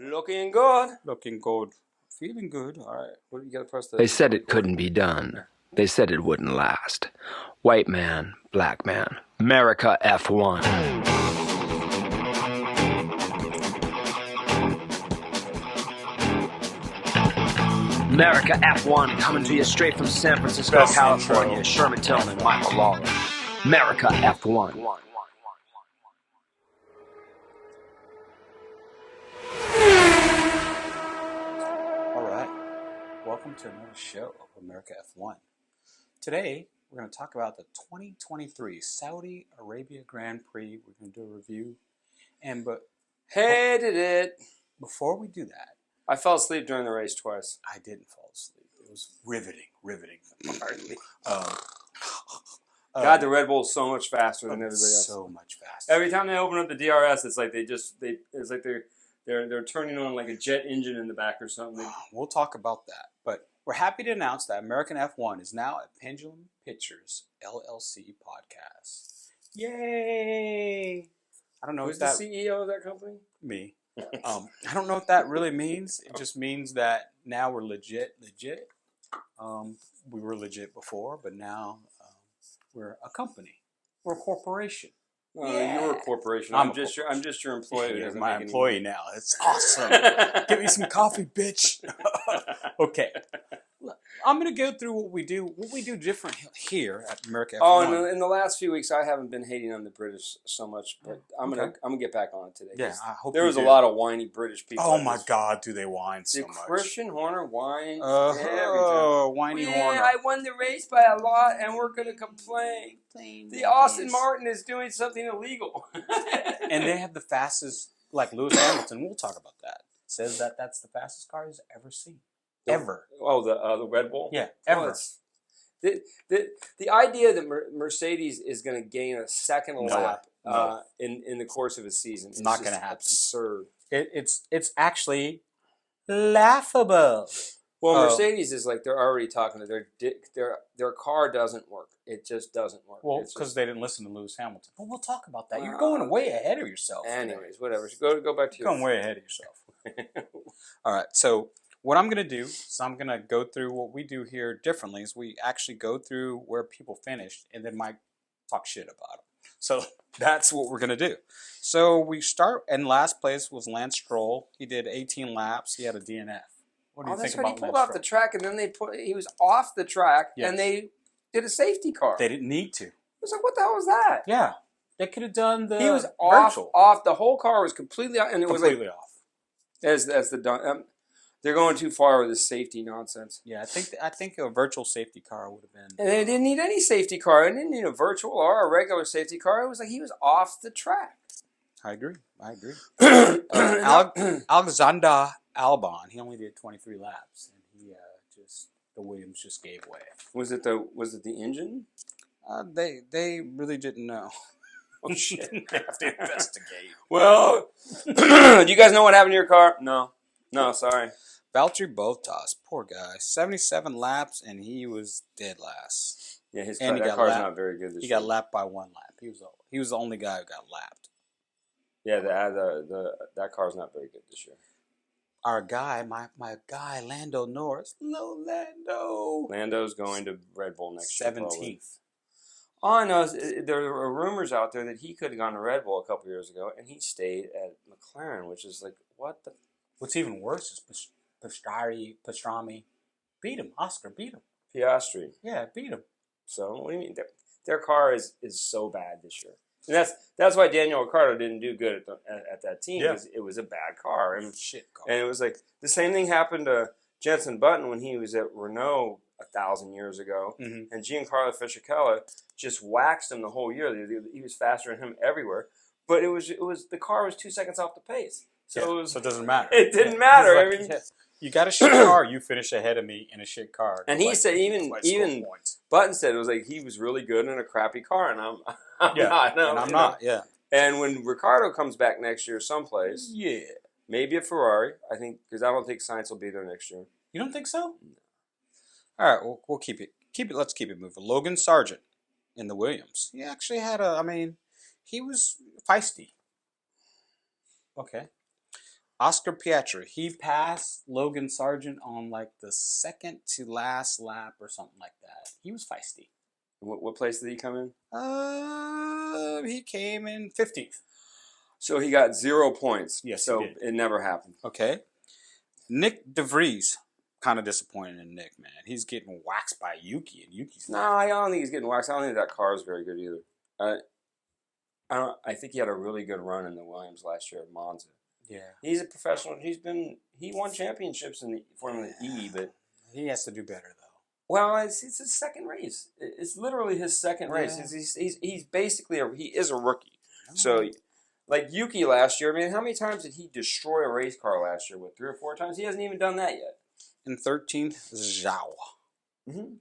Looking good. Looking good. Feeling good. All right. What do you got to press the... They said it couldn't be done. They said it wouldn't last. White man, black man. America F1. America F1 coming to you straight from San Francisco, Best California. intro. Sherman Tillman, Michael Lawler. America F1. All right. Welcome to another show of America F1. Today, we're going to talk about the 2023 Saudi Arabian Grand Prix. We're going to do a review. Hated it. Before we do that, I fell asleep during the race twice. I didn't fall asleep. It was riveting. Hardly. God, God, the Red Bull is so much faster than everybody else. So much faster. Every time they open up the DRS, it's like they're turning on like a jet engine in the back or something. We'll talk about that. But we're happy to announce that American F1 is now a Pendulum Pictures LLC podcast. Yay! I don't know Who's if that... the CEO of that company? Me. I don't know what that really means. It just means that now we're legit. We were legit before, but now we're a company. We're a corporation. You're a corporation. I'm just your employee. You're my employee now. It's awesome. Give me some coffee, bitch. Okay. I'm going to go through what we do different here at America F1. Oh, in the last few weeks, I haven't been hating on the British so much, but I'm gonna get back on it today. Yeah, I hope there was a lot of whiny British people. Oh my God, do they whine so much? Christian Horner whine. Whiny Horner. I won the race by a lot, and we're gonna complain. The Austin Martin is doing something illegal. And they have the fastest, like Lewis Hamilton. We'll talk about that. Says that that's the fastest car he's ever seen. Ever. Oh, the Red Bull? Yeah, ever. The idea that Mercedes is going to gain a second lap in the course of a season is not going to happen. Absurd. It's actually laughable. Well, Mercedes is like they're already talking to their car doesn't work. It just doesn't work. Well, because they didn't listen to Lewis Hamilton. But we'll talk about that. You're going way ahead of yourself. Anyways, whatever. Go back to You're going way ahead of yourself. All right, so what I'm going to do is I'm going to go through what we do here differently is we actually go through where people finished and then Mike talk shit about them. So that's what we're going to do. So we start, and last place was Lance Stroll. He did 18 laps. He had a DNF. What do you think about Lance Stroll? He pulled off the track, and then he was off the track, and they did a safety car. They didn't need to. It was like, what the hell was that? Yeah. They could have done the He was virtual. off. The whole car was completely off. And it completely was like, off. They're going too far with this safety nonsense. Yeah, I think a virtual safety car would have been. And they didn't need any safety car. They didn't need a virtual or a regular safety car. It was like he was off the track. I agree. Alexander Albon, he only did 23 laps, and the Williams just gave way. Was it the engine? They really didn't know. Oh shit! They have to investigate. Well, do you guys know what happened to your car? No, sorry. Valtteri Bottas, poor guy, 77 laps, and he was dead last. Yeah, that car's not very good this year. He got lapped by 1 lap. He was the only guy who got lapped. Yeah, that car's not very good this year. Our guy, my guy, Lando Norris. No, Lando. Lando's going to Red Bull next year. 17th. All I know is there are rumors out there that he could have gone to Red Bull a couple years ago, and he stayed at McLaren, which is like, what the... What's even worse is Pastrami beat him. Oscar beat him. Piastri. Yeah, beat him. So, what do you mean? Their car is so bad this year. And that's why Daniel Ricciardo didn't do good at that team. Yeah. It was a bad car. And shit car. And it was like, the same thing happened to Jenson Button when he was at Renault 1,000 years ago. Mm-hmm. And Giancarlo Fisichella just waxed him the whole year. He was faster than him everywhere. But it was the car was 2 seconds off the pace. So, so it doesn't matter. It didn't matter. Like, I mean, you got a shit car, you finish ahead of me in a shit car. And he said, even Button said it was like he was really good in a crappy car, and I'm not. Yeah. And when Ricardo comes back next year someplace, maybe a Ferrari, I think, because I don't think Sainz will be there next year. You don't think so? No. All right, we'll keep it. Let's keep it moving. Logan Sargent in the Williams. He actually had he was feisty. Okay. Oscar Piastri, he passed Logan Sargent on like the second to last lap or something like that. He was feisty. What place did he come in? He came in 15th. So he got 0 points. Yes, so he did. It never happened. Okay. Nick DeVries. Kind of disappointed in Nick, man. He's getting waxed by Yuki, and Yuki's No, I don't think he's getting waxed. I don't think that car is very good either. I think he had a really good run in the Williams last year at Monza. Yeah. He's a professional. He won championships in the Formula E, but he has to do better though. Well, it's his second race. It's literally his second race. He's basically he is a rookie. Oh. So, like Yuki last year. I mean, how many times did he destroy a race car last year? What, 3 or 4 times? He hasn't even done that yet. In 13th, Zhao. Mm-hmm.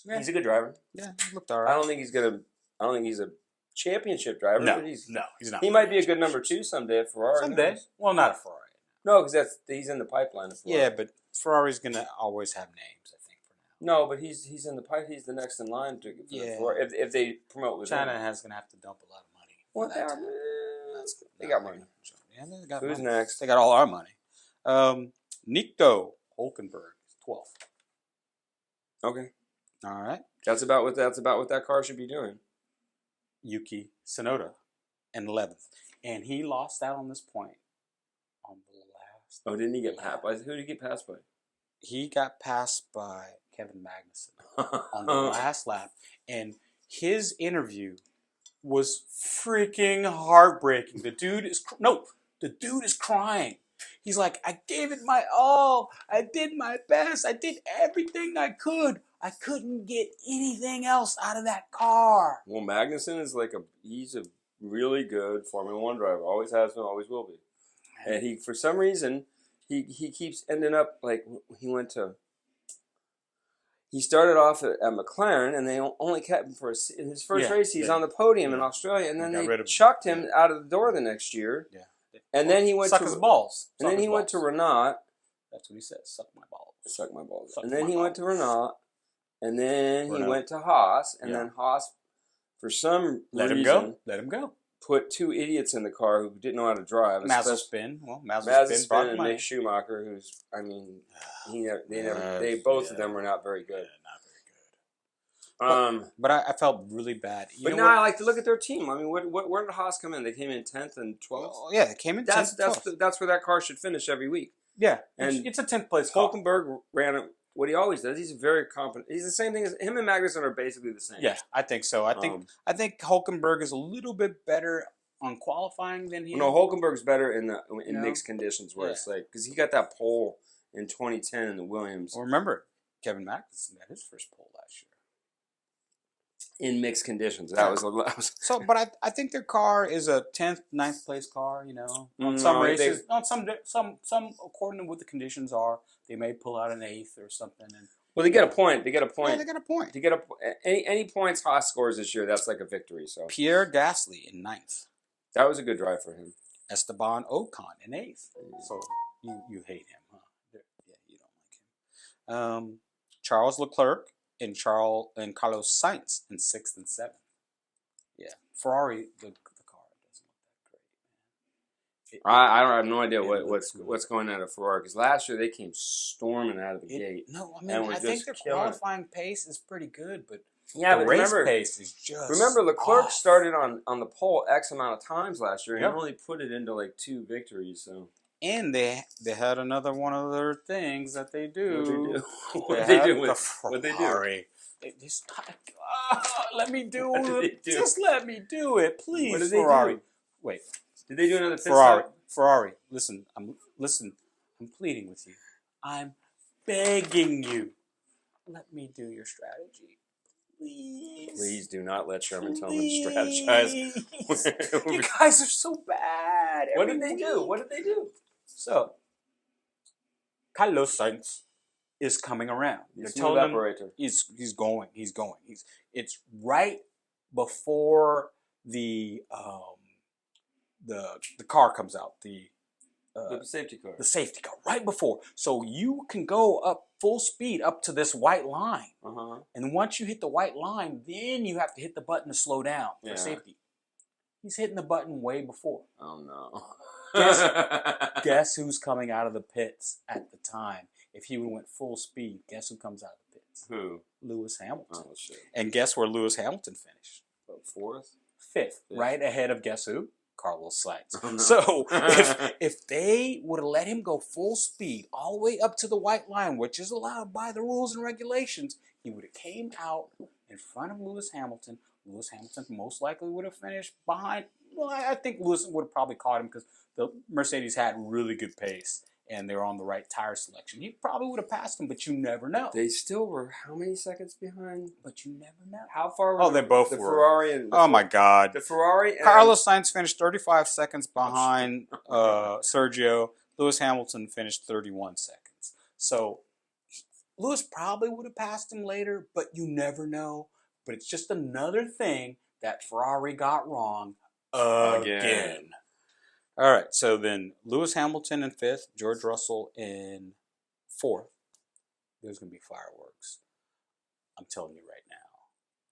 Yeah. He's a good driver. Yeah, he looked all right. I don't think he's a championship driver. No, but he's not. He might be a good number 2 someday at Ferrari. Someday. Well, not a Ferrari. No, because he's in the pipeline. Yeah, but Ferrari's gonna always have names, I think, for now. No, but he's in the pipe. He's the next in line to Ferrari if they promote with China him. has gonna have to dump a lot of money. Well, they got money. Yeah, they got Who's money. next? They got all our money. Nico Hülkenberg, 12th. Okay. All right. That's about what that car should be doing. Yuki Tsunoda, in 11th, and he lost out on this point on the last. Oh, didn't he get passed by? Who did he get passed by? He got passed by Kevin Magnussen on the last lap, and his interview was freaking heartbreaking. The dude is crying. He's like, I gave it my all. I did my best. I did everything I could. I couldn't get anything else out of that car. Well, Magnussen is he's a really good Formula 1 driver. Always has been, always will be. And he, for some reason, he keeps ending up like he started off at McLaren, and they only kept him for in his first race. He's on the podium in Australia, and then they chucked him out of the door the next year. Yeah. And then he went to his balls. And then he went to Renault. That's what he said. Suck my balls. Suck my balls. And then he went to Renault. And then he went to Haas. And then Haas, for some reason, let him go. Put 2 idiots in the car who didn't know how to drive. Mazepin. Well, Mazepin and Mick Schumacher, who's, I mean, both of them were not very good. But I felt really bad. I like to look at their team. I mean, where did Haas come in? They came in 10th and 12th. Oh, yeah, they came in 10th. That's where that car should finish every week. Yeah, and it's a 10th place car. Hulkenberg ran what he always does. He's very competent. He's the same thing as him and Magnussen are basically the same. Yeah, I think so. I think Hulkenberg is a little bit better on qualifying than he. No, Hulkenberg's better in mixed conditions where it's like because he got that pole in 2010 in the Williams. Well, remember Kevin Magnussen had his first pole last year. In mixed conditions, that was so. But I think their car is a 10th, 9th place car. On some races, on some according to what the conditions are, they may pull out an 8th or something. Well, they get a point. They get a point. Yeah, they get a point. To get any points Haas scores this year, that's like a victory. So Pierre Gasly in 9th. That was a good drive for him. Esteban Ocon in 8th. So you hate him, huh? Yeah, you don't like him. Charles Leclerc. And Carlos Sainz in 6th and 7th. Yeah, Ferrari, the car doesn't look that great, man. I have no idea what's going on at Ferrari because last year they came storming out of the gate. No, I mean I think their qualifying pace is pretty good, but the race pace is just. Remember, Leclerc started on the pole X amount of times last year and only put it into like 2 victories. So. And they had another one of their things that they do. What they do? They just let me do it. Just let me do it, please. What did Ferrari? They do? Wait. Did they do another pit stop? Ferrari. Listen. I'm pleading with you. I'm begging you. Let me do your strategy. Please. Please do not let Sherman Tillman strategize. You guys are so bad. What did they do? So, Carlos Sainz is coming around. They're telling him he's going. It's right before the car comes out. The safety car. The safety car, right before. So you can go up full speed up to this white line. And once you hit the white line, then you have to hit the button to slow down for safety. He's hitting the button way before. Oh, no. Guess who's coming out of the pits at the time? If he went full speed, guess who comes out of the pits? Who? Lewis Hamilton. Oh, shit. And guess where Lewis Hamilton finished? What, 4th? 5th. Right ahead of guess who? Carlos Sainz. Oh, no. So if they would have let him go full speed all the way up to the white line, which is allowed by the rules and regulations, he would have came out in front of Lewis Hamilton. Lewis Hamilton most likely would have finished behind. Well, I think Lewis would have probably caught him because the Mercedes had really good pace and they were on the right tire selection. He probably would have passed him, but you never know. They still were how many seconds behind? But you never know. How far were they both the were. Ferrari and Oh, my God. The Ferrari and Carlos Sainz finished 35 seconds behind Sergio. Lewis Hamilton finished 31 seconds. So Lewis probably would have passed him later, but you never know. But it's just another thing that Ferrari got wrong again. All right, so then Lewis Hamilton in 5th, George Russell in 4th. There's going to be fireworks. I'm telling you right now.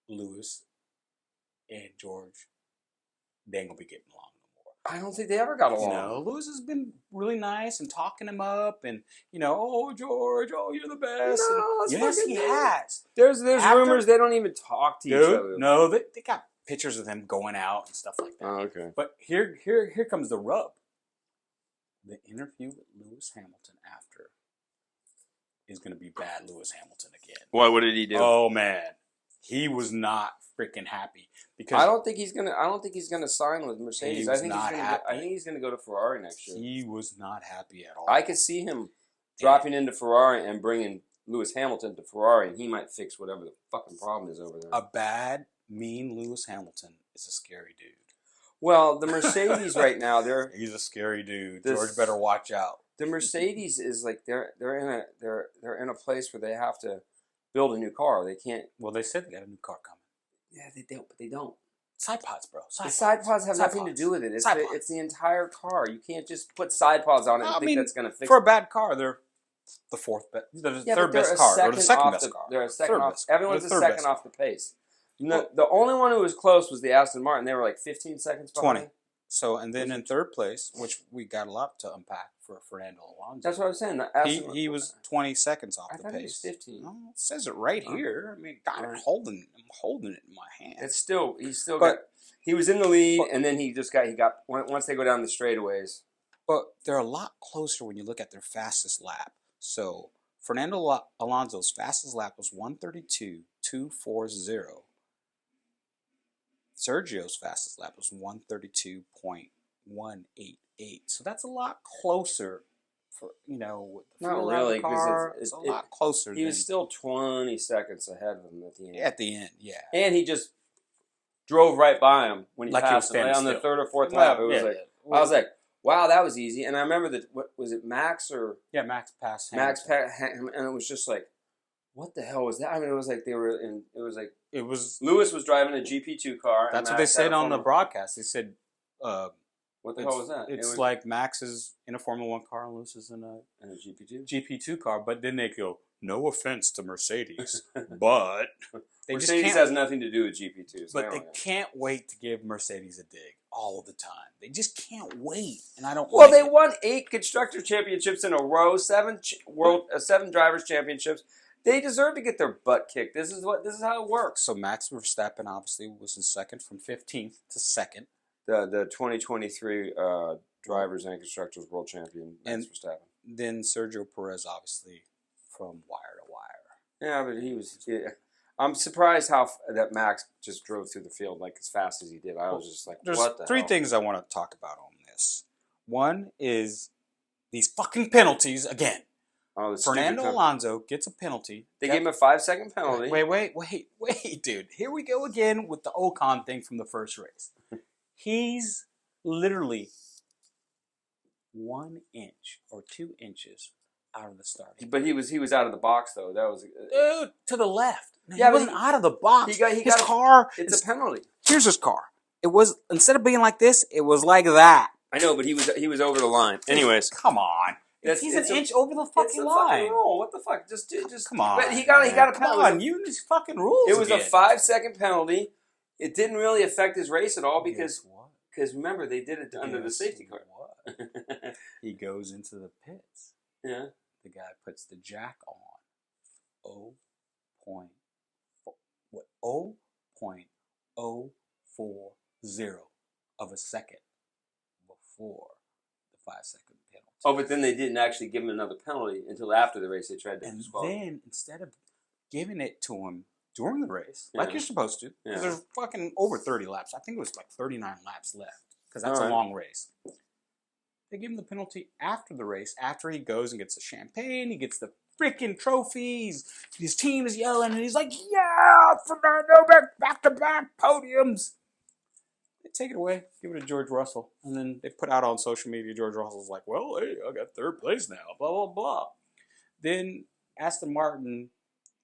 Lewis and George, they ain't going to be getting along no more. I don't think they ever got along. No, Lewis has been really nice and talking him up and, oh, George, oh, you're the best. No, yes, he has. There's rumors they don't even talk to each other. No, they got pictures of them going out and stuff like that. Oh, okay. But here comes the rub. The interview with Lewis Hamilton after is going to be bad Lewis Hamilton again. What did he do? Oh, man. He was not freaking happy. Because I don't think he's gonna sign with Mercedes. I think he's gonna go to Ferrari next year. He was not happy at all. I could see him dropping into Ferrari and bringing Lewis Hamilton to Ferrari, and he might fix whatever the fucking problem is over there. A bad, mean Lewis Hamilton is a scary dude. Well, the Mercedes right now, he's a scary dude. George better watch out. The Mercedes is like they're in a place where they have to build a new car. They can't. Well, they said they got a new car coming. Yeah, they don't, but they don't. Side pods, bro. The side pods have nothing to do with it. It's the entire car. You can't just put side pods on it and think that's going to fix it. For a bad car, they're the fourth best. They're the third best car. Or the second best car. They're a second off. Everyone's a second off the pace. No, the only one who was close was the Aston Martin. They were like 15 seconds behind. 20. So, and then in third place, which we got a lot to unpack for Fernando Alonso. That's what I was saying. He was 20 seconds off the pace. I thought he was 15. No, it says it right here. I mean, God, I'm holding it in my hand. He was in the lead, and then he got once they go down the straightaways. But they're a lot closer when you look at their fastest lap. So, Fernando Alonso's fastest lap was 1:32.240. Sergio's fastest lap was 1:32.188. So that's a lot closer for, with the not really, because it's a lot closer. He was still 20 seconds ahead of him at the end. At the end, yeah. And he just drove right by him when he passed him on the third or fourth lap. It was I was like, wow, that was easy. And I remember that, what was it, Max or? Yeah, Max passed him. Max passed him, and it was just like, what the hell was that? I mean, it was like Lewis was driving a GP2 car. That's what they said on the broadcast. They said, what the hell was that? It's like Max is in a Formula 1 car and Lewis is in a GP2 car. But then they go, no offense to Mercedes, but Mercedes has nothing to do with GP2s. But they can't wait to give Mercedes a dig all of the time. They just can't wait, and I don't. Well, they won 8 constructor championships in a row, 7 drivers championships. They deserve to get their butt kicked. This is how it works. So Max Verstappen obviously was in second from 15th to second. The 2023 drivers and constructors world champion, Max Verstappen. Then Sergio Perez obviously from wire to wire. Yeah, but he was. Yeah. I'm surprised that Max just drove through the field like as fast as he did. I was just like, what the hell? There's 3 things I want to talk about on this. One is these fucking penalties again. Oh, Fernando Alonso gets a penalty. They gave him a 5-second penalty. Wait, dude. Here we go again with the Ocon thing from the first race. He's literally 1 inch or 2 inches out of the start. But he was out of the box though. That was dude to the left. No, yeah, he wasn't out of the box. His car. It's a penalty. Here's his car. It was, instead of being like this, it was like that. I know, but he was over the line. Anyways, come on. He's an inch over the fucking line. Rule. What the fuck? Just come on. But he got a penalty. Come on, use fucking rules. It was a 5-second penalty. It didn't really affect his race at all because Because remember, they did it under the safety car. What? He goes into the pits. Yeah. The guy puts the jack on 0.040 of a second before the 5-second penalty. Oh, but then they didn't actually give him another penalty until after the race. They tried to disqualify. And then instead of giving it to him during the race, like you're supposed to, because there's fucking over 30 laps. I think it was like 39 laps left, because that's a long race. They give him the penalty after the race, after he goes and gets the champagne, he gets the freaking trophies. His team is yelling, and he's like, yeah, Fernando, back-to-back podiums. They take it away, give it to George Russell, and then they put out on social media, George Russell's like, well, hey, I got third place now, blah, blah, blah. Then Aston Martin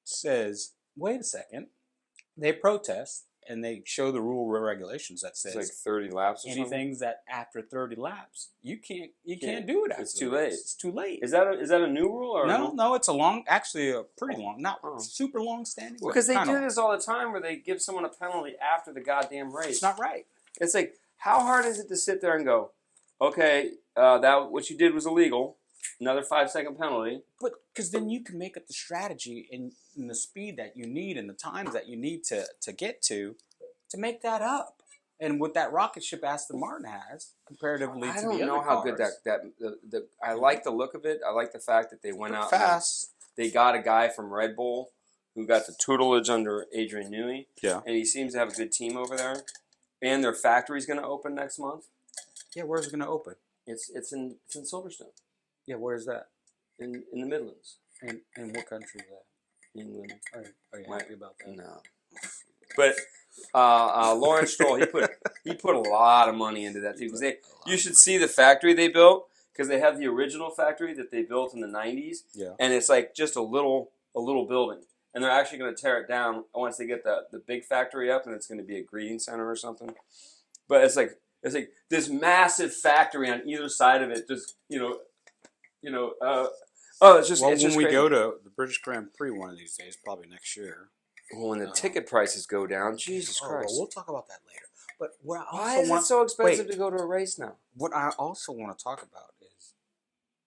says, wait a second. They protest, and they show the rule regulations that says it's like 30 laps or anything that after 30 laps, you can't do it after it's too late. It's too late. Is that a new rule? Or No, it's a pretty long, not super long standing. Well, because they do this all the time where they give someone a penalty after the goddamn race. It's not right. It's like, how hard is it to sit there and go, okay, that what you did was illegal, another 5-second penalty. But because then you can make up the strategy and the speed that you need and the times that you need to get to make that up. And with that rocket ship Aston Martin has, comparatively to the other cars. I don't know how good I like the look of it. I like the fact that they went out fast. They got a guy from Red Bull who got the tutelage under Adrian Newey. Yeah. And he seems to have a good team over there. And their factory's going to open next month. Yeah, where's it going to open? It's in Silverstone. Yeah, where's that? In the Midlands. In what country is that? England. Are you happy about that? No. But Lawrence Stroll, he put a lot of money into that too. Because you should see the factory they built, because they have the original factory that they built in the 90s. Yeah. And it's like just a little building. And they're actually going to tear it down once they get the big factory up, and it's going to be a greeting center or something. But it's like this massive factory on either side of it. Just it's just when just we crazy. go to the British Grand Prix one of these days, probably next year. Well, when the ticket prices go down, Jesus Christ! Well, we'll talk about that later. But what I also why is it so expensive to go to a race now? What I also want to talk about is,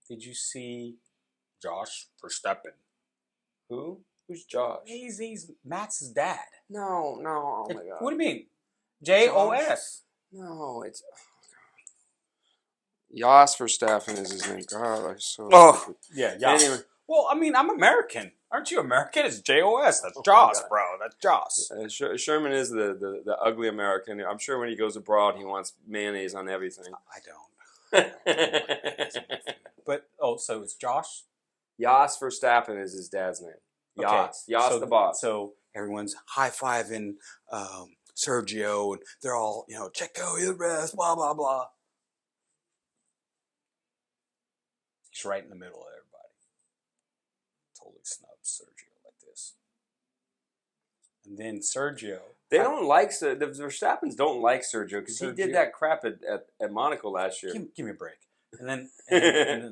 did you see Josh Verstappen? Who? Who's Josh? He's Max's dad. No. Oh my God. What do you mean? JOS. No, it's Jos Verstappen is his name. God, I'm so. Oh, yeah, Jos. Anyway. Well, I mean, I'm American. Aren't you American? It's JOS. That's Joss, bro. That's Joss. Sherman is the ugly American. I'm sure when he goes abroad, he wants mayonnaise on everything. I don't. But, so it's Josh? Jos Verstappen is his dad's name. Jos. Okay. Jos the boss. So everyone's high-fiving Sergio, and they're all, Checo, you're the best, blah, blah, blah. He's right in the middle of everybody. Totally snubs Sergio like this. And then Sergio... They don't like... The Verstappens don't like Sergio, because he did that crap at Monaco last year. Give me a break. And then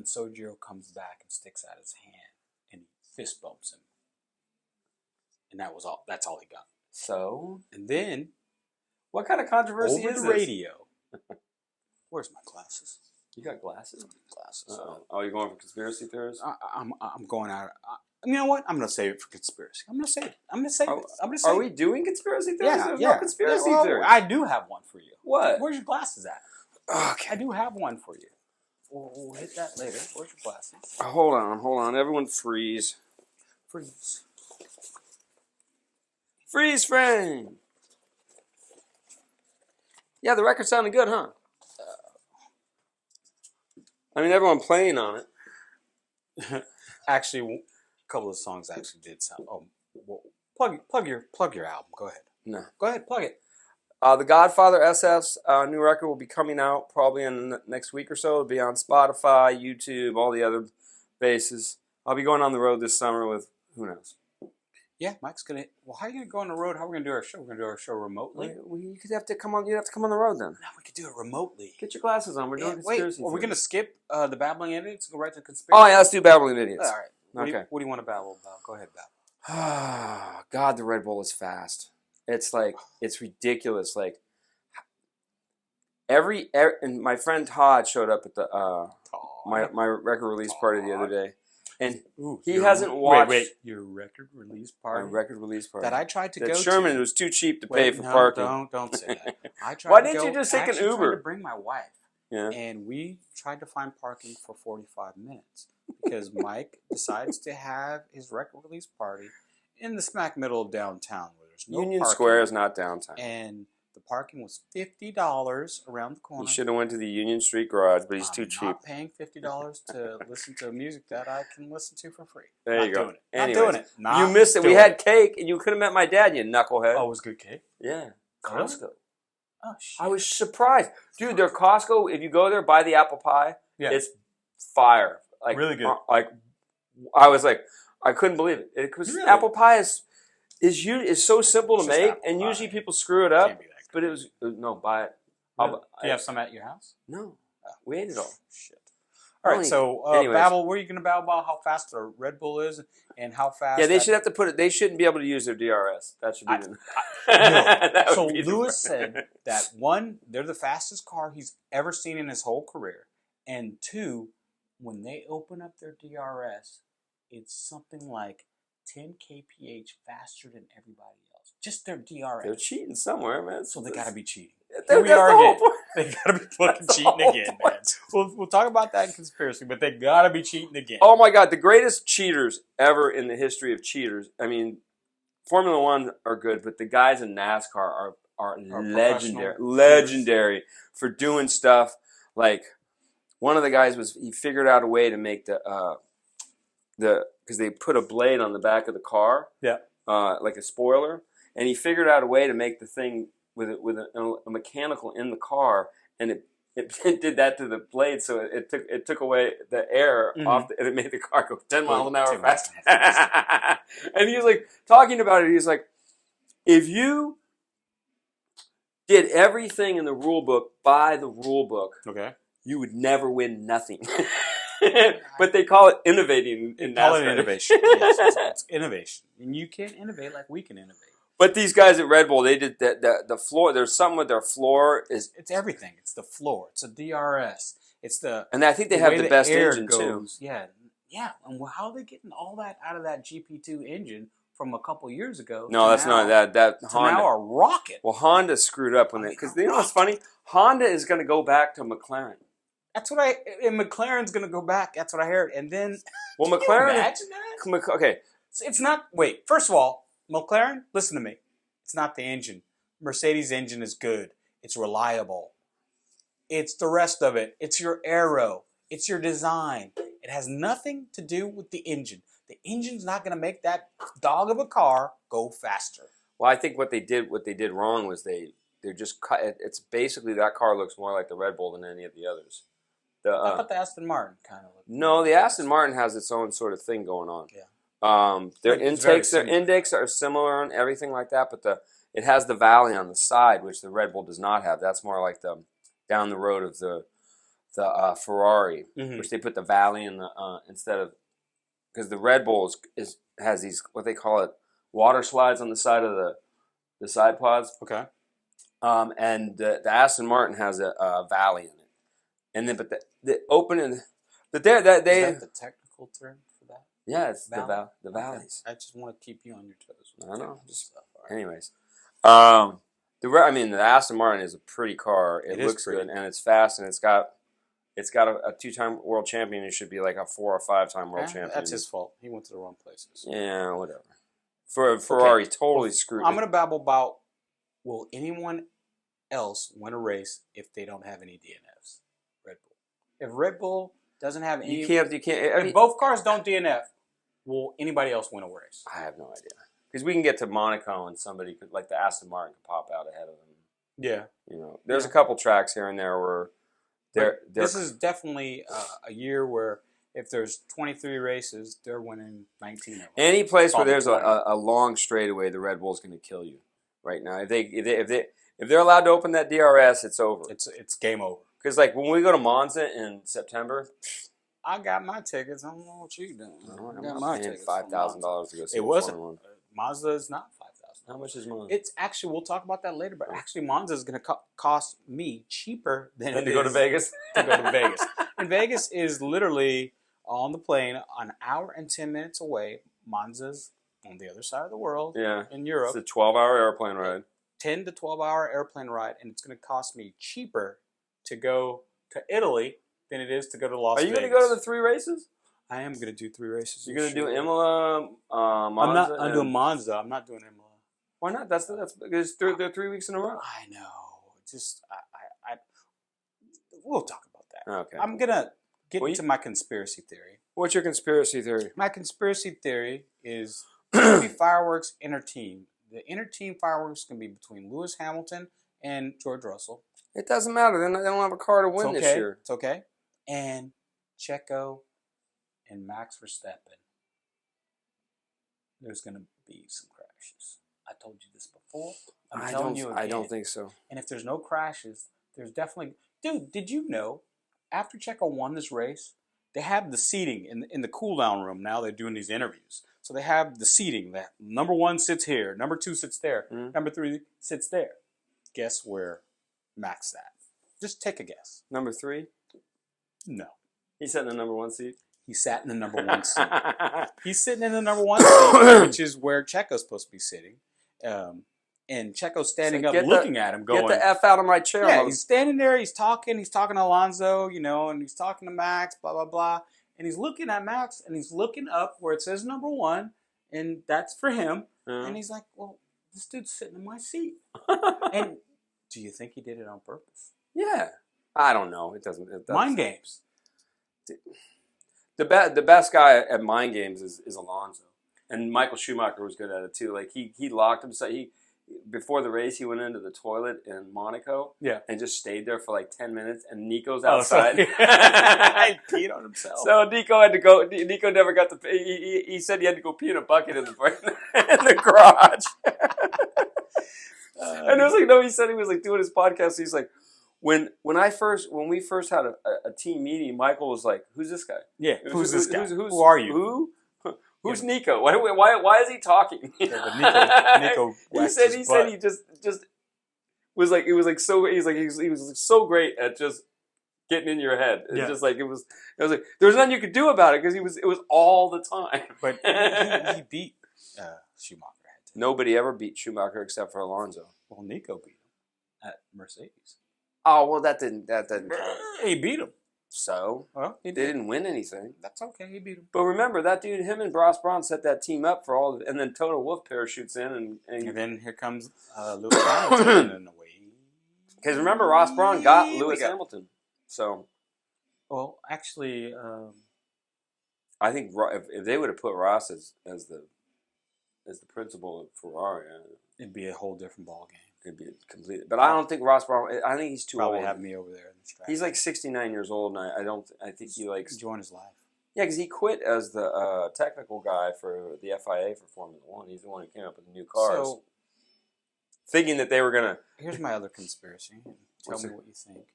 Sergio comes back and sticks out his hand, and he fist bumps him. And that was all. That's all he got. So? And then... What kind of controversy is this? Over the radio... Where's my glasses? You got glasses? Glasses. You're going for conspiracy theories? I'm going out. You know what? I'm going to save it for conspiracy. I'm going to save it. Are we doing conspiracy theories? Yeah, There's yeah. no conspiracy theories. I do have one for you. What? Where's your glasses at? Okay. I do have one for you. We'll hit that later. Where's your glasses? Hold on. Everyone freeze. Freeze. Freeze frame. Yeah, the record sounded good, huh? I mean, everyone playing on it. Actually, a couple of songs actually did sound. Oh, well, plug your album. Go ahead. No, go ahead. Plug it. The Godfather SF's new record will be coming out probably in the next week or so. It'll be on Spotify, YouTube, all the other bases. I'll be going on the road this summer with who knows. Yeah, Mike's gonna. Well, how are you gonna go on the road? How are we gonna do our show? We're gonna do our show remotely. You could have to come on. You have to come on the road then. No, we could do it remotely. Get your glasses on. We're doing conspiracy. Wait, are we gonna skip the babbling idiots and go right to conspiracy? Oh yeah, let's do babbling idiots. All right. Okay. What do you want to babble about? Go ahead, babble. God, the Red Bull is fast. It's ridiculous. Like and my friend Todd showed up at the my record release party the other day, and he hasn't watched. Wait, your record release party? My record release party That I tried to go to. Sherman was too cheap to pay for parking. Don't say that. I tried Why to didn't go, you just take an I Uber? tried to bring my wife. Yeah. And we tried to find parking for 45 minutes because Mike decides to have his record release party in the smack middle of downtown where there's no Union parking. Square is not downtown. And the parking was $50 around the corner. He should have went to the Union Street Garage, but he's too cheap. I'm not paying $50 to listen to music that I can listen to for free. There you go. Doing it. Not doing it. You missed it. We had cake, and you could have met my dad, you knucklehead. Oh, it was good cake? Yeah. Costco. Oh, shit. I was surprised. Dude, their Costco, if you go there, buy the apple pie, it's fire. Like, really good. I was like, I couldn't believe it. Because really? apple pie is so simple to make, and pie. Usually people screw it up. Can't be that But it was, no, buy it. Do you have some at your house? No. We ate it all. Shit. All right, so babble. Were you going to babble about how fast the Red Bull is and how fast? Yeah, they should have to put it. They shouldn't be able to use their DRS. That should be. So Lewis said that one, they're the fastest car he's ever seen in his whole career, and two, when they open up their DRS, it's something like 10 kph faster than everybody else. Just their DRS. They're cheating somewhere, man. So they got to be cheating. Here we are again. They got to be fucking cheating again, man. We'll talk about that in conspiracy, but they got to be cheating again. Oh my God, the greatest cheaters ever in the history of cheaters. I mean, Formula One are good, but the guys in NASCAR are legendary for doing stuff like one of the guys he figured out a way to make because they put a blade on the back of the car, like a spoiler, and he figured out a way to make the thing with a mechanical in the car, and it did that to the blade, so it took away the air off, and it made the car go 10 miles an hour faster. And he was like talking about it. He's like, if you did everything in the rule book by the rule book, you would never win nothing. But they call it innovating in NASCAR. Call it innovation. Yes, it's innovation, and you can't innovate like we can innovate. But these guys at Red Bull, they did the floor. There's something with their floor it's everything. It's the floor. It's a DRS. It's and I think they have the best engine too. Yeah. And how are they getting all that out of that GP2 engine from a couple years ago? No, that's not that. Honda now a rocket. Well, Honda screwed up when because you know what's funny? Honda is going to go back to McLaren. That's what and McLaren's going to go back. That's what I heard. And then, well, McLaren. Can you imagine that? Okay, it's not. Wait. First of all, McLaren, listen to me. It's not the engine. Mercedes engine is good. It's reliable. It's the rest of it. It's your aero. It's your design. It has nothing to do with the engine. The engine's not going to make that dog of a car go faster. Well, I think what they did wrong was they're just cut. It's basically that car looks more like the Red Bull than any of the others. I thought the Aston Martin kind of looked. No, the Aston Martin has its own sort of thing going on. Yeah. Their intakes are similar and everything like that, but it has the valley on the side, which the Red Bull does not have. That's more like the down the road of the Ferrari, which they put the valley in the instead of because the Red Bull has these what they call it water slides on the side of the side pods. Okay. And the Aston Martin has a valley in it, and then but the opening, but is that the technical term? Yeah, it's the valleys. I just want to keep you on your toes. I know. Anyways, the Aston Martin is a pretty car. It looks good and it's fast and it's got a 2-time world champion. It should be like a 4 or 5-time world champion. That's his fault. He went to the wrong places. Yeah, whatever. Ferrari totally screwed. I'm going to babble about will anyone else win a race if they don't have any DNFs? Red Bull. If Red Bull doesn't have any, you can't. If both cars don't DNF, will anybody else win a race? I have no idea. Because we can get to Monaco and somebody could, like the Aston Martin, could pop out ahead of them. Yeah. You know, there's a couple tracks here and there where this is definitely a year where if there's 23 races, they're winning 19 of them. Any place where there's a long straightaway, the Red Bull's going to kill you right now. If they're allowed to open that DRS, it's over. It's game over. Because like when we go to Monza in September, I got my tickets. I don't know what you doing. I got my tickets. $5,000 to go see it wasn't. Mazda is not $5,000. How much is Monza? It's actually, we'll talk about that later, but actually Monza is going to cost me cheaper than to go to Vegas. To go to Vegas. And Vegas is literally on the plane an hour and 10 minutes away. Monza's on the other side of the world in Europe. It's a 12-hour airplane ride. 10 to 12-hour airplane ride, and it's going to cost me cheaper to go to Italy than it is to go to Las Vegas. Are you going to go to the 3 races? I am going to do 3 races. You're going to do Imola, Monza? I'm doing Monza. I'm not doing Imola. Why not? That's because they're 3 weeks in a row. I know. Just we'll talk about that. Okay. I'm gonna get into my conspiracy theory. What's your conspiracy theory? My conspiracy theory is going to be fireworks inter-team. The inter-team fireworks can be between Lewis Hamilton and George Russell. It doesn't matter. They don't have a car to win this year. It's okay. And Checo and Max Verstappen. There's going to be some crashes. I told you this before. I'm telling you again. I don't think so. And if there's no crashes, there's definitely... Dude, did you know, after Checo won this race, they have the seating in the cool-down room. Now they're doing these interviews. So they have the seating. That number 1 sits here. Number 2 sits there. Number 3 sits there. Guess where Max sat? Just take a guess. Number 3? No. He sat in the number 1 seat? He sat in the number 1 seat. He's sitting in the number 1 seat, which is where Checo's supposed to be sitting. And Checo's standing up looking at him going... Get the F out of my chair. Yeah, he's standing there, he's talking to Alonso, and he's talking to Max, blah, blah, blah. And he's looking at Max, and he's looking up where it says number 1, and that's for him. And he's like, well, this dude's sitting in my seat. And do you think he did it on purpose? Yeah. I don't know. It doesn't... Mind games. The best guy at mind games is Alonso. And Michael Schumacher was good at it too. Like he locked himself. Before the race, he went into the toilet in Monaco. Yeah. And just stayed there for like 10 minutes. And Nico's outside. He peed on himself. So Nico had to go. Nico never got to pee. He said he had to go pee in a bucket in the garage. And it was like, no, he said he was like doing his podcast. He's like, when we first had a team meeting, Michael was like, "Who's this guy? Yeah, who's this guy? Who are you? Who's Nico? Why is he talking?" Nico he said he just was like, it was like so. He was so great at just getting in your head. It's just like it was like there was nothing you could do about it because it was all the time. But he beat Schumacher. Nobody ever beat Schumacher except for Alonso. Well, Nico beat him at Mercedes. Oh well, that didn't count. He beat him. So they didn't win anything. That's okay. He beat him. But remember that dude, him and Ross Brawn set that team up for all, and then Toto Wolff parachutes in, and then here comes Lewis Hamilton and away. Because remember, Ross Brawn got Lewis Hamilton. So, well, actually, I think if they would have put Ross as the principal of Ferrari, it'd be a whole different ball game. It'd be complete. But I don't think Ross Brawn. I think he's too old. Probably have me over there in the track. He's like 69 years old, and I think he likes enjoying his life. Yeah, because he quit as the technical guy for the FIA for Formula One. He's the one who came up with the new cars, thinking that they were gonna. Here's my other conspiracy. Tell me what you think.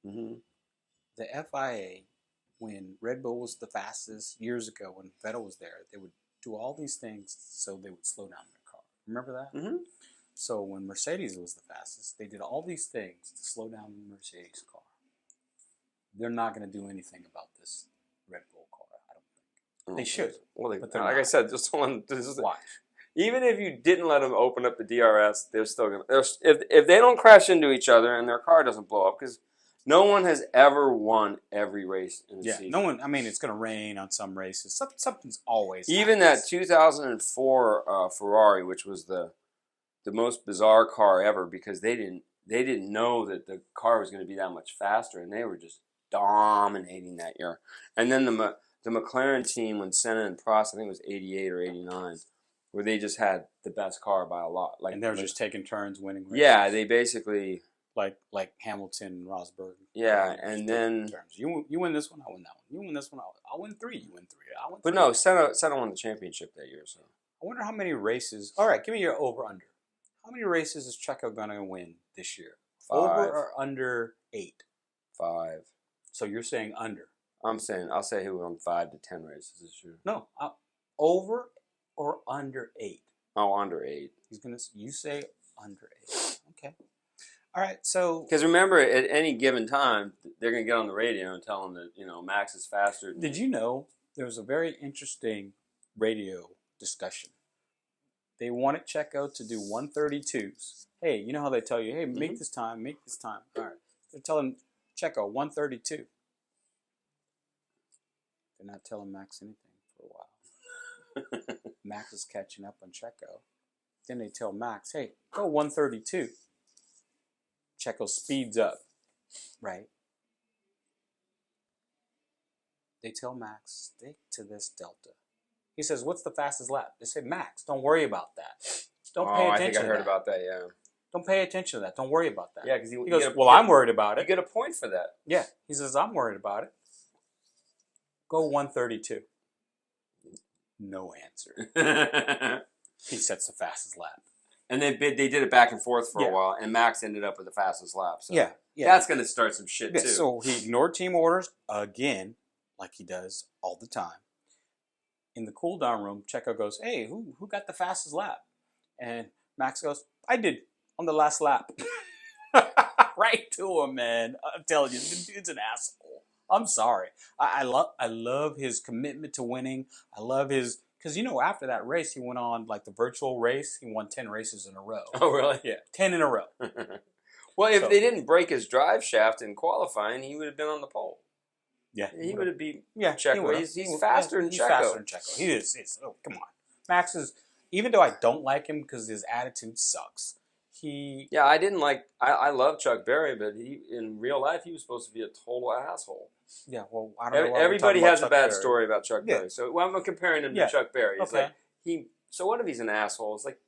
Mm-hmm. The FIA, when Red Bull was the fastest years ago, when Vettel was there, they would do all these things so they would slow down their car. Remember that? Mm-hmm. So when Mercedes was the fastest, they did all these things to slow down the Mercedes car. They're not going to do anything about this Red Bull car, I don't think. They should. Well, like I said, just watch. Even if you didn't let them open up the DRS, they're still going to... If they don't crash into each other and their car doesn't blow up, because no one has ever won every race in a season. No one... I mean, it's going to rain on some races. Something's always Even happens. that 2004 Ferrari, which was the most bizarre car ever, because they didn't know that the car was going to be that much faster, and they were just dominating that year. And then the McLaren team, when Senna and Prost, I think it was 88 or 89, where they just had the best car by a lot. And they were just taking turns winning races. Yeah, they basically... Like Hamilton and Rosberg. Yeah, and then... You win this one, I win that one. You win this one, I'll win 3. You win 3. I'll win 3. But no, Senna won the championship that year. So I wonder how many races... All right, give me your over-under. How many races is Checo going to win this year? 5. Over or under 8? 5. So you're saying under? I'll say he won 5 to 10 races this year. No, over or under 8? Oh, under 8. You say under 8. Okay. All right. So because remember, at any given time, they're gonna get on the radio and tell them that Max is faster. Did you know there was a very interesting radio discussion? They wanted Checo to do 132s. Hey, you know how they tell you, hey, make this time, make this time. All right. They're telling Checo 132. They're not telling Max anything for a while. Max is catching up on Checo. Then they tell Max, hey, go 132. Checo speeds up, right? They tell Max, stick to this delta. He says, what's the fastest lap? They say, Max, don't worry about that. Don't pay attention to that. I think I heard about that, yeah. Don't pay attention to that. Don't worry about that. Yeah, because he goes, I'm worried about it. You get a point for that. Yeah. He says, I'm worried about it. Go 132. No answer. He sets the fastest lap. And they did it back and forth for a while, and Max ended up with the fastest lap. So yeah. That's going to start some shit, too. So he ignored team orders again, like he does all the time. In the cool-down room, Checo goes, hey, who got the fastest lap? And Max goes, I did, on the last lap. Right to him, man. I'm telling you, the dude's an asshole. I'm sorry. I love his commitment to winning. I love his... Because, after that race, he went on, like, the virtual race. He won 10 races in a row. Oh, really? Yeah, 10 in a row. Well, if they didn't break his drive shaft in qualifying, he would have been on the pole. Yeah. He would have beat Checo. He's faster than Checo. He's faster than Checo. He is. Oh, come on. Max is, even though I don't like him because his attitude sucks, Yeah, I love Chuck Berry, but in real life, he was supposed to be a total asshole. Yeah, well, I don't know. Everybody has a bad story about Chuck Berry. So I'm comparing him to Chuck Berry. It's okay. Like, so what if he's an asshole? It's like,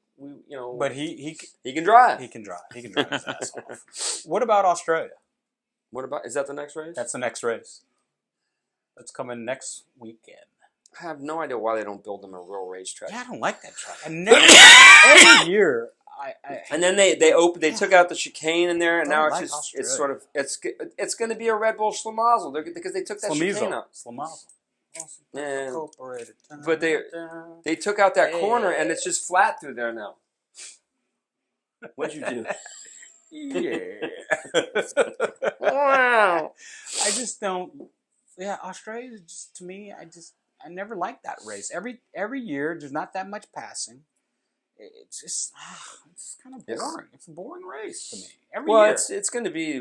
But he can drive. He can drive. He can drive his ass off. What about Australia? Is that the next race? That's the next race. That's coming next weekend. I have no idea why they don't build them a real racetrack. Yeah, I don't like that track. Every year. And then they took out the chicane in there, and now it's sort of it's going to be a Red Bull Schlemazel because they took that chicane out. Yeah. But they took out that corner, and it's just flat through there now. What'd you do? Yeah. Wow. I just don't. Yeah, Australia just, to me, I never liked that race. Every year, there's not that much passing. It's just it's kind of boring. It's a boring race to me. Every year. It's going to be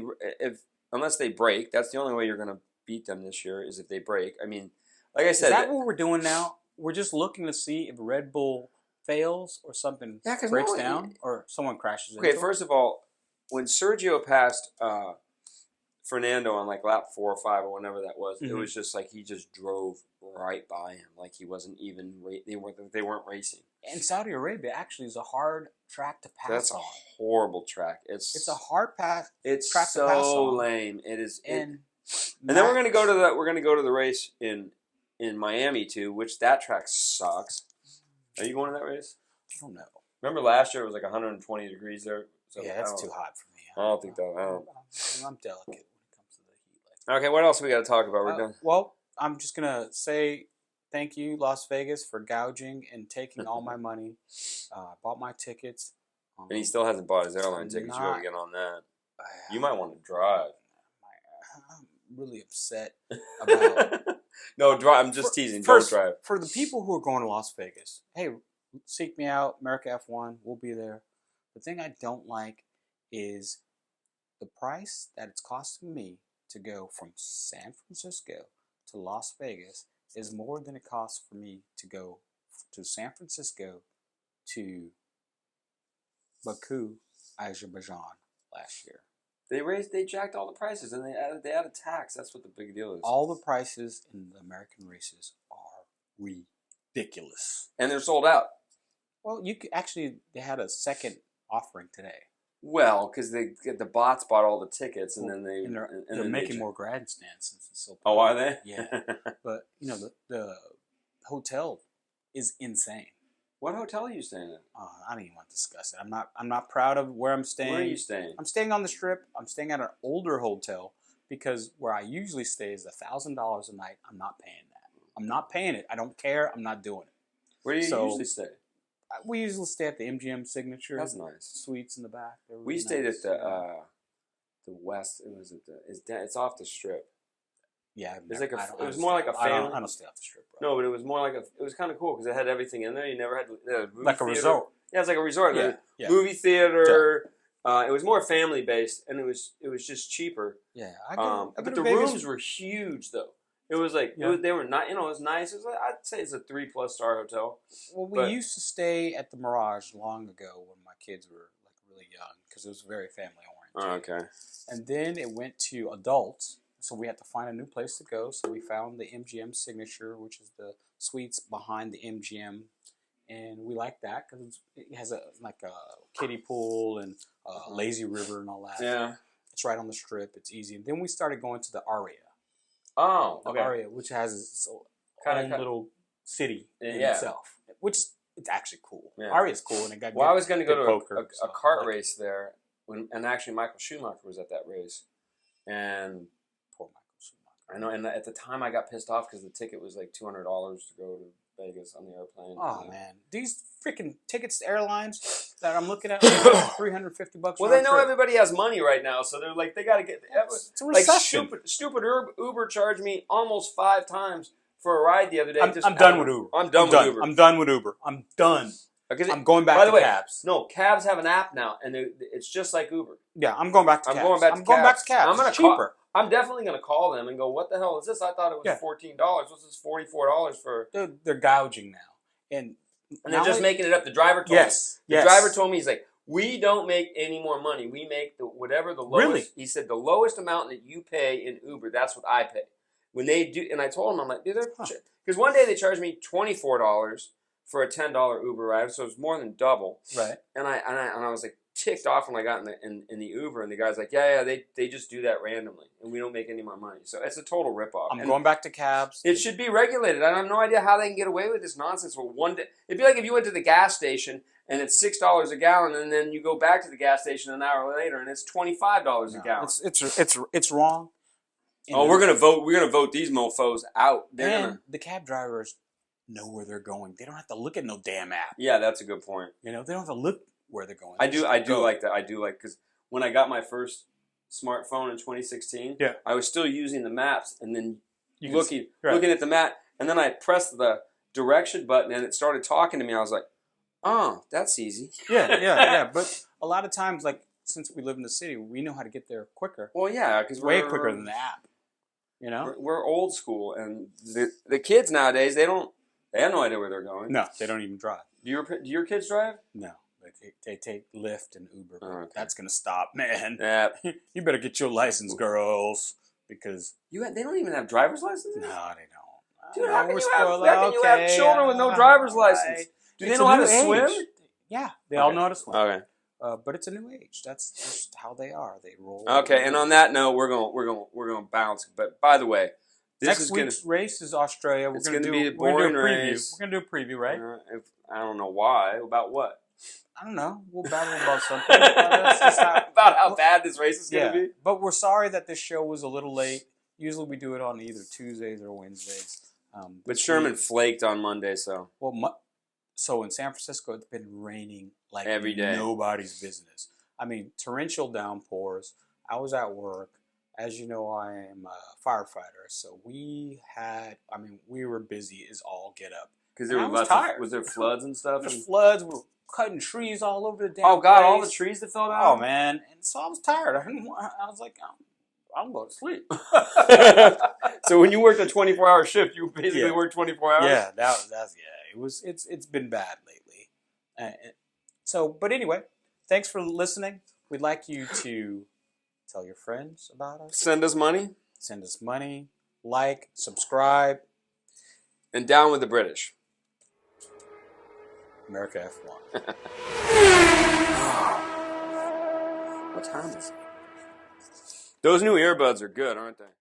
unless they break. That's the only way you're going to beat them this year is if they break. I mean, like I said, is that what we're doing now? We're just looking to see if Red Bull fails or something breaks down or someone crashes into it. Okay, first of all, when Sergio passed Fernando on like lap 4 or 5 or whatever that was, it was just like he just drove right by him, like he wasn't even. They weren't racing. And Saudi Arabia actually is a hard track to pass on. That's a horrible track. It's a hard track to pass on. It's so lame. It is. And then we're gonna go to the race in Miami too, which that track sucks. Are you going to that race? I don't know. Remember last year it was like 120 degrees there. So yeah, that's too hot for me. I don't think that. I'm delicate when it comes to the heat. Okay, what else we got to talk about? We're done. Well, I'm just gonna say thank you, Las Vegas, for gouging and taking all my money. I bought my tickets. And he still hasn't bought his airline tickets. You got to get on that. You might want to drive. I'm really upset about... No, drive. I'm just teasing. Don't drive. For the people who are going to Las Vegas, hey, seek me out, America F1. We'll be there. The thing I don't like is the price that it's costing me to go from San Francisco to Las Vegas is more than it costs for me to go to San Francisco to Baku, Azerbaijan last year. They jacked all the prices and they added tax. That's what the big deal is. All the prices in the American races are ridiculous. And they're sold out. Well, they had a second offering today. Well, because the bots bought all the tickets, and then they're making more grandstands since it's so. Oh, are they? Yeah, but the hotel is insane. What hotel are you staying at? I don't even want to discuss it. I'm not proud of where I'm staying. Where are you staying? I'm staying on the Strip. I'm staying at an older hotel because where I usually stay is $1,000 a night. I'm not paying that. I'm not paying it. I don't care. I'm not doing it. Where do you usually stay? We usually stay at the MGM Signature. That's nice. Suites in the back. Really We stayed nice. at the West. It was it's off the Strip. Yeah, It was more like a family. I don't stay off the Strip, bro. No, but it was more like it was kind of cool because it had everything in there. You never had like a resort. Yeah, it's like a resort. Yeah. Movie theater. It was more family based, and it was just cheaper. Yeah, but the rooms were huge, though. It was like they were not. It was nice. It was I'd say it's a 3+ star hotel. Well, we used to stay at the Mirage long ago when my kids were like really young because it was very family oriented. Oh, okay. And then it went to adults, so we had to find a new place to go. So we found the MGM Signature, which is the suites behind the MGM. And we like that because it has a kiddie pool and a lazy river and all that. Yeah. It's right on the Strip. It's easy. And then we started going to the Aria. Oh, okay. The Aria, which has its own little city in itself. Which it's actually cool. Yeah. Aria's cool. And it got I was going to go to a kart race there. And actually Michael Schumacher was at that race. And poor Michael Schumacher. I know. And at the time I got pissed off because the ticket was like $200 to go to Vegas on the airplane. Oh man, these freaking tickets to airlines that I'm looking at, $350. Well, they know everybody has money right now, so they're like they got to get. It's a recession. Like stupid Uber charged me almost 5 times for a ride the other day. I'm done with Uber. I'm done with Uber. I'm done with Uber. I'm done. I'm going back to cabs. No, cabs have an app now, and it's just like Uber. Yeah, I'm going back to cabs. I'm going back to cabs. It's cheaper. I'm definitely going to call them and go, what the hell is this? I thought it was $14. What's this $44 for? They're gouging now. And they're just making it up. The driver told me. The driver told me, he's like, we don't make any more money. We make whatever the lowest. Really? He said, the lowest amount that you pay in Uber, that's what I pay. When they do, and I told him, I'm like, because one day they charged me $24 for a $10 Uber ride, so it was more than double. Right. And I was like, ticked off when I got in the Uber, and the guy's like, yeah, they just do that randomly, and we don't make any more money. So it's a total ripoff. I'm going back to cabs. It should be regulated. I have no idea how they can get away with this nonsense. Well, one day, it'd be like if you went to the gas station and it's $6 a gallon, and then you go back to the gas station an hour later and it's $25 a gallon. It's wrong. And we're gonna vote. We're gonna vote these mofos out. The cab drivers know where they're going. They don't have to look at no damn app. Yeah, that's a good point. They don't have to look where they're going. I do like that. I do like, because when I got my first smartphone in 2016, I was still using the maps and then looking at the map, and then I pressed the direction button and it started talking to me. I was like, oh, that's easy. Yeah. But a lot of times, like, since we live in the city, we know how to get there quicker. Well, yeah, because way quicker than the app. We're old school, and the kids nowadays, they have no idea where they're going. No, they don't even drive. Do your kids drive? No. They take Lyft and Uber. Oh, okay. That's going to stop, man. Yeah. You better get your license, girls, because... They don't even have driver's licenses? No, they don't. Dude, how can you have children with no driver's license? Do they know how to swim? Yeah, they all know how to swim. Okay. But it's a new age. That's just how they are. They roll. Okay, and on that note, we're going to bounce. But by the way, next week's race is Australia. We're going to do a preview. Race. We're going to do a preview, right? I don't know why. About what? I don't know. We'll battle about something. About how bad this race is going to be. But we're sorry that this show was a little late. Usually we do it on either Tuesdays or Wednesdays. But Sherman flaked on Monday, so. Well, so in San Francisco, it's been raining like every day. Nobody's business. I mean, torrential downpours. I was at work. As you know, I am a firefighter, so we were busy as all get up. Because there was there floods and stuff? There's floods. We're cutting trees all over the damn Oh, God, place. all the trees that fell down? Oh, man. And so I was tired. I was like, I'm going to sleep. So when you worked a 24-hour shift, you basically worked 24 hours? Yeah, it's been bad lately. But anyway, thanks for listening. We'd like you to tell your friends about us. Send us money. Like, subscribe. And down with the British. America F1. What time is it? Those new earbuds are good, aren't they?